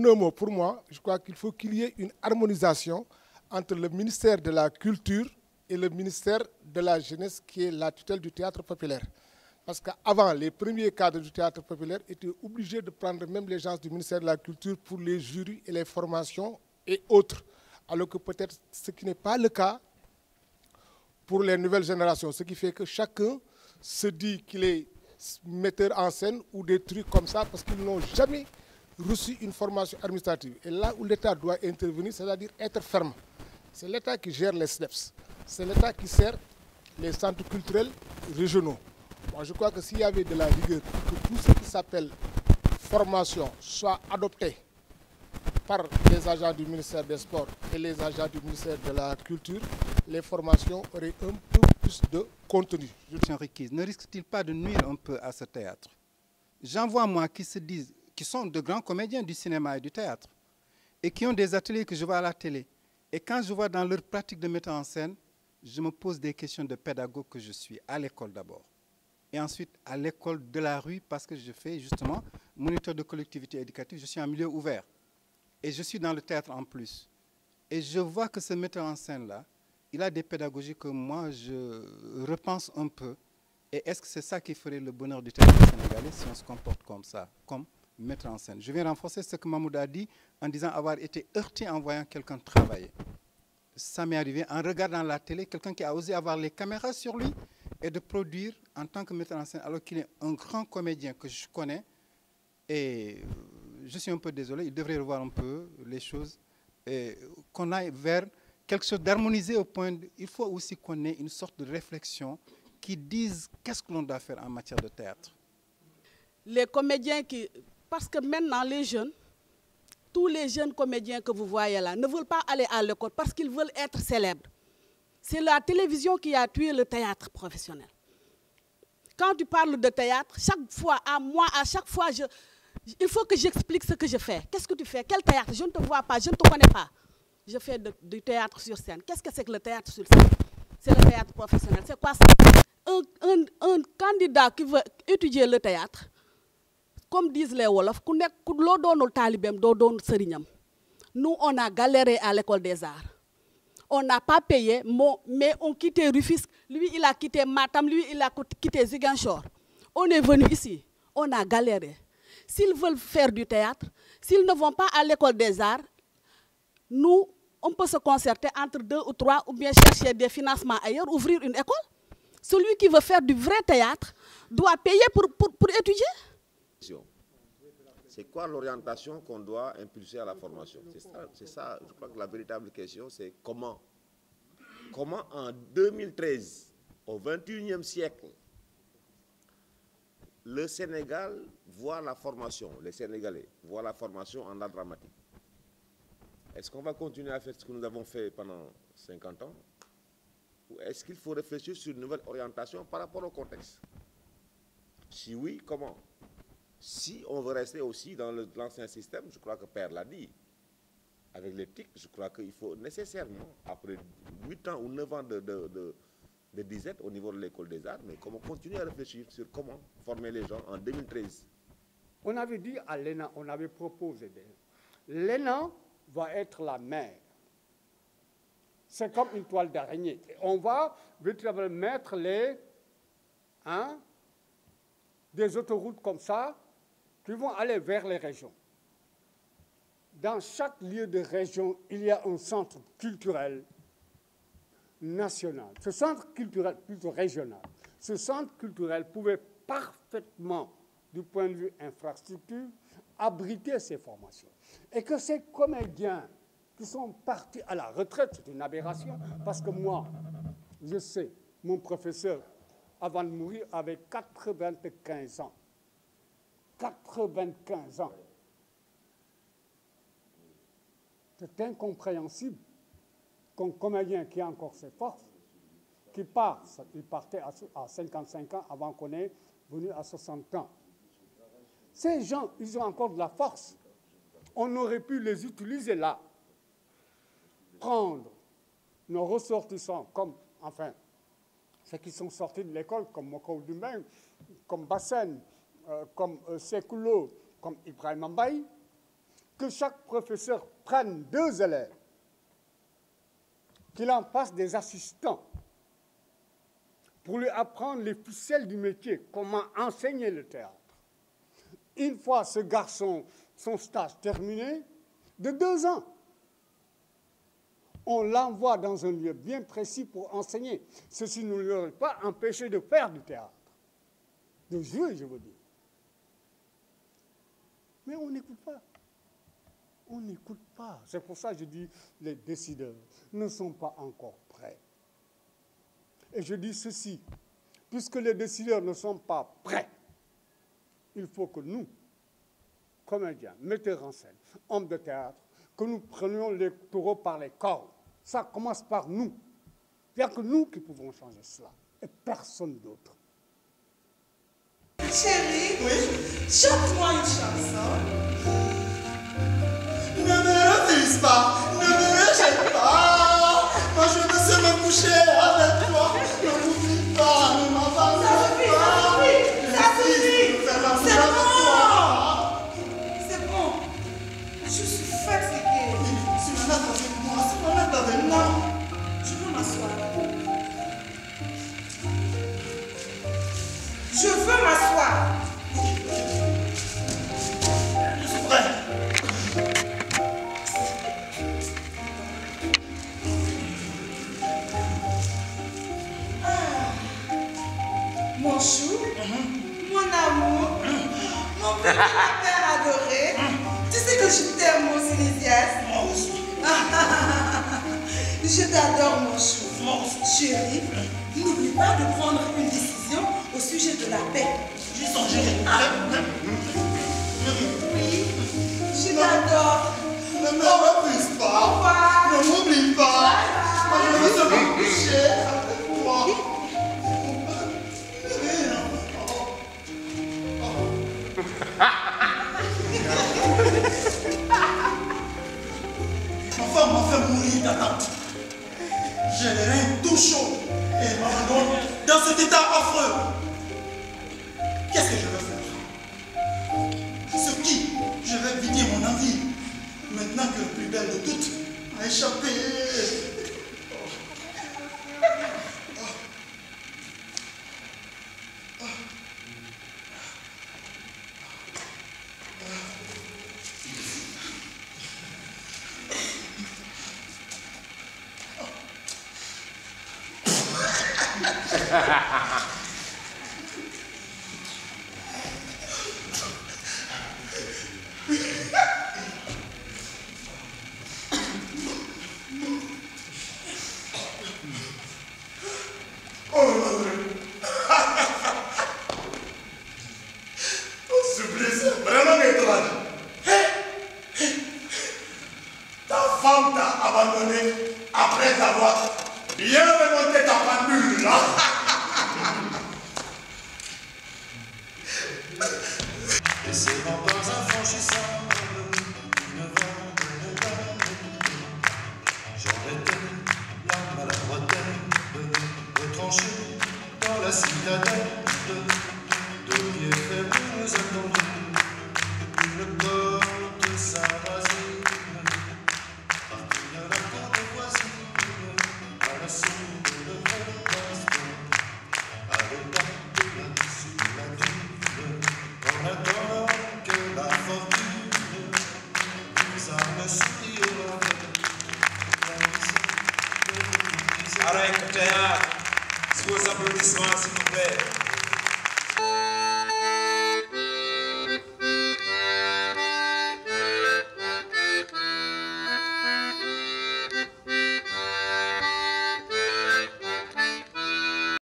un mot, pour moi, je crois qu'il faut qu'il y ait une harmonisation entre le ministère de la Culture et le ministère de la Jeunesse, qui est la tutelle du théâtre populaire. Parce qu'avant, les premiers cadres du théâtre populaire étaient obligés de prendre même les gens du ministère de la Culture pour les jurys et les formations et autres. Alors que peut-être ce qui n'est pas le cas pour les nouvelles générations. Ce qui fait que chacun se dit qu'il est metteur en scène ou des trucs comme ça parce qu'ils n'ont jamais reçu une formation administrative. Et là où l'État doit intervenir, c'est-à-dire être ferme. C'est l'État qui gère les SNEPS. C'est l'État qui sert les centres culturels régionaux. Moi, je crois que s'il y avait de la rigueur, que tout ce qui s'appelle formation soit adopté par les agents du ministère des Sports et les agents du ministère de la Culture, les formations auraient un peu plus de contenu. Ne risque-t-il pas de nuire un peu à ce théâtre? J'en vois moi qui se disent, qui sont de grands comédiens du cinéma et du théâtre, et qui ont des ateliers que je vois à la télé. Et quand je vois dans leur pratique de metteur en scène, je me pose des questions de pédagogue que je suis, à l'école d'abord. Et ensuite à l'école de la rue, parce que je fais justement moniteur de collectivité éducative, je suis en milieu ouvert. Et je suis dans le théâtre en plus. Et je vois que ce metteur en scène-là, il a des pédagogies que moi, je repense un peu. Et est-ce que c'est ça qui ferait le bonheur du théâtre sénégalais si on se comporte comme ça, comme metteur en scène? Je vais renforcer ce que Mahmoud a dit en disant avoir été heurté en voyant quelqu'un travailler. Ça m'est arrivé en regardant la télé, quelqu'un qui a osé avoir les caméras sur lui et de produire en tant que metteur en scène, alors qu'il est un grand comédien que je connais. Et je suis un peu désolé, il devrait revoir un peu les choses et qu'on aille vers quelque chose d'harmonisé au point il faut aussi qu'on ait une sorte de réflexion qui dise qu'est-ce que l'on doit faire en matière de théâtre. Les comédiens qui... Parce que maintenant, les jeunes, tous les jeunes comédiens que vous voyez là, ne veulent pas aller à l'école parce qu'ils veulent être célèbres. C'est la télévision qui a tué le théâtre professionnel. Quand tu parles de théâtre, chaque fois, à chaque fois, il faut que j'explique ce que je fais. Qu'est-ce que tu fais? Quel théâtre? Je ne te vois pas, je ne te connais pas. Je fais du théâtre sur scène. Qu'est-ce que c'est que le théâtre sur scène? C'est le théâtre professionnel. C'est quoi ça? Un candidat qui veut étudier le théâtre, comme disent les Wolofs, nous, on a galéré à l'école des arts. On n'a pas payé, mais on quittait Rufisque. Lui, il a quitté Matam, lui, il a quitté Ziguinchor. On est venu ici, on a galéré. S'ils veulent faire du théâtre, s'ils ne vont pas à l'école des arts, nous, on peut se concerter entre 2 ou 3 ou bien chercher des financements ailleurs, ouvrir une école. Celui qui veut faire du vrai théâtre doit payer pour étudier. C'est quoi l'orientation qu'on doit impulser à la formation? C'est ça, je crois que la véritable question, c'est comment? Comment en 2013, au XXIe siècle, le Sénégal voit la formation, les Sénégalais voient la formation en art dramatique? Est-ce qu'on va continuer à faire ce que nous avons fait pendant 50 ans? Ou est-ce qu'il faut réfléchir sur une nouvelle orientation par rapport au contexte? Si oui, comment? Si on veut rester aussi dans l'ancien système, je crois que Père l'a dit, avec l'éthique, je crois qu'il faut nécessairement, après 8 ans ou 9 ans de disette au niveau de l'école des arts, mais comment continuer à réfléchir sur comment former les gens en 2013? On avait dit à l'ENA, on avait proposé, l'ENA va être la mère. C'est comme une toile d'araignée. On va véritablement mettre des autoroutes comme ça qui vont aller vers les régions. Dans chaque lieu de région, il y a un centre culturel national. Ce centre culturel, plutôt régional, ce centre culturel pouvait parfaitement, du point de vue infrastructure, abriter ces formations. Et que ces comédiens qui sont partis à la retraite, c'est une aberration, parce que moi, je sais, mon professeur, avant de mourir, avait 95 ans. 95 ans. C'est incompréhensible qu'un comédien qui a encore ses forces, qui part, il partait à 55 ans avant qu'on ait venu à 60 ans. Ces gens, ils ont encore de la force. On aurait pu les utiliser là. Prendre nos ressortissants comme, enfin, ceux qui sont sortis de l'école, comme Moko Dumeng, comme Bassène, comme Sekoulo, comme Ibrahim Mbaye, que chaque professeur prenne 2 élèves, qu'il en fasse des assistants, pour lui apprendre les ficelles du métier, comment enseigner le théâtre. Une fois ce garçon, son stage terminé, de 2 ans, on l'envoie dans un lieu bien précis pour enseigner. Ceci ne lui aurait pas empêché de faire du théâtre, de jouer, je veux dire. Mais on n'écoute pas. On n'écoute pas. C'est pour ça que je dis les décideurs ne sont pas encore prêts. Et je dis ceci, puisque les décideurs ne sont pas prêts, il faut que nous, comédiens, metteurs en scène, hommes de théâtre, que nous prenions les taureaux par les cornes. Ça commence par nous. Il n'y a que nous qui pouvons changer cela, et personne d'autre. Chérie, oui? Chante-moi une chanson. Ne me refuse pas, ne me rejette pas. Moi je veux seulement coucher avec toi. Ne m'oublie pas, ne m'abandonne pas. Ça suffit, c'est bon. C'est bon. Je suis fatiguée. Tu m'en as avec moi, tu m'en as avec moi. Non, je veux m'asseoir. Je veux m'asseoir. Je suis prêt. Mon chou, mon amour, mon petit père adoré. Tu sais que je t'aime, mon Silésias. Je t'adore, mon chou. Chérie, n'oublie pas de prendre une décision au sujet de la paix. J'y songerai. Oui, je t'adore. Ne me refuse pas. Au revoir. Ne m'oublie pas. Moi je veux seulement coucher avec toi. Ma femme m'a fait mourir d'attente. J'ai les reins tout chauds et elle m'abandonne dans cet état affreux. Qu'est-ce que je vais faire? Ce qui? Je vais vider mon envie. Maintenant que le plus belle de toutes a échappé. Surprise, vraiment étrange. Ta femme t'a abandonné après avoir bien remonté ta pendule. Et c'est dans un franchissant